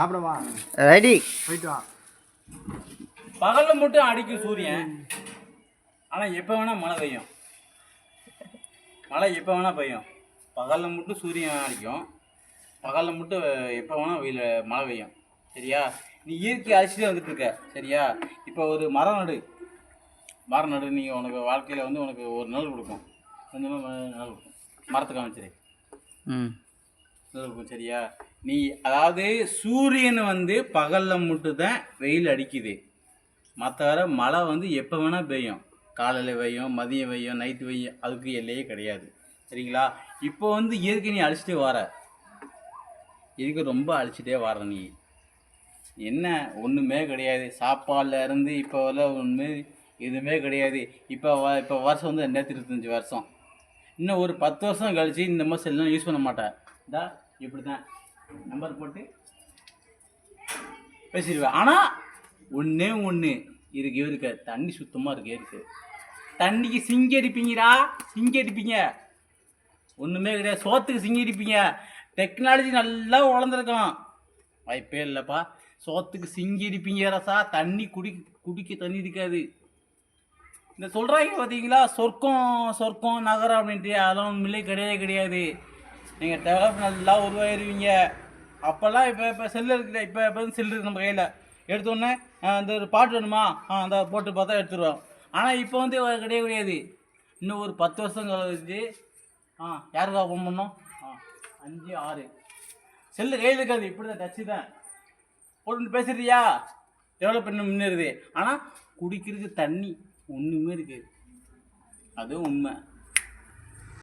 சாப்பிடவா? Ready. போயிட்டு வா. பகலில் மட்டும் அடிக்கும் சூரியன். ஆனால் எப்போ வேணால் மழை பெய்யும். மழை எப்போ வேணால் பெய்யும். பகலில் மட்டும் சூரியன் அடிக்கும். பகலில் மட்டும் எப்போ வேணால் மழை பெய்யும். சரியா? நீ இயற்கை அழிச்சிட்டே வந்துட்டு இருக்க. சரியா? இப்போ ஒரு மரம் நடு. நீ உனக்கு வாழ்க்கையில் வந்து உனக்கு ஒரு நிழல் கொடுக்கும். கொஞ்சமாக நிழல் கொடுக்கும். மரத்தை காமிச்சிரு. நிழல் கொடுக்கும். சரியா? நீ அதாவது சூரியன் வந்து பகலில் மட்டும் தான் வெயில் அடிக்குது. மற்ற வர மழை வந்து எப்போ வேணால் பெய்யும். காலையில் பெய்யும், மதியம் பெய்யும், நைட்டு பெய்யும். அதுக்கு எல்லையே கிடையாது. சரிங்களா? இப்போ வந்து இயற்கை நீ அழிச்சிட்டே வர. இயற்கை ரொம்ப அழிச்சிட்டே வர. நீ என்ன ஒன்றுமே கிடையாது. சாப்பாடில் இருந்து இப்போ வர ஒன்றுமே எதுவுமே கிடையாது. இப்போ வருஷம் வந்து 2025 வருஷம். இன்னும் ஒரு 10 வருஷம் கழிச்சு இந்த மாதிரி செல்லாம் யூஸ் பண்ண மாட்டேன். இதா இப்படி தான் நம்பர் போட்டு பேசிடுவேன். ஆனால் ஒன்று இருக்கு. தண்ணி சுத்தமாக இருக்கு. தண்ணிக்கு சிங்கி அடிப்பீங்க. ஒன்றுமே கிடையாது. சோத்துக்கு சிங்கி அடிப்பீங்க. டெக்னாலஜி நல்லா வளர்ந்துருக்கலாம். வாய்ப்பே இல்லைப்பா. சோத்துக்கு சிங்கி அடிப்பீங்க ரசா. தண்ணி குடிக்க தண்ணி இருக்காது. இந்த சொல்கிறாங்க பார்த்தீங்களா, சொர்க்கம் நகரம் அப்படின்ட்டு. அதெல்லாம் உண்மையிலே கிடையாது. நீங்கள் டெவலப் நல்லா உருவாயிருவீங்க. அப்போல்லாம் இப்போ செல்லு இருக்குது. இப்போ செல்லு இருக்குது நம்ம கையில். எடுத்தோடனே இந்த ஒரு பாட்டு வேணுமா, அந்த போட்டு பார்த்தா எடுத்துருவோம். ஆனால் இப்போ வந்து கிடையாது. இன்னும் ஒரு 10 வருஷம் கழிச்சு யாருக்கா ஃபோன் பண்ணோம்? 5 6 செல்லு கையில் இருக்காது. இப்படி தான் டச்சு தான் போட்டு பேசுறியா? டெவலப் பண்ண முன்னேறுது. ஆனால் குடிக்கிறதுக்கு தண்ணி ஒன்றுமே இருக்குது. அதுவும் உண்மை.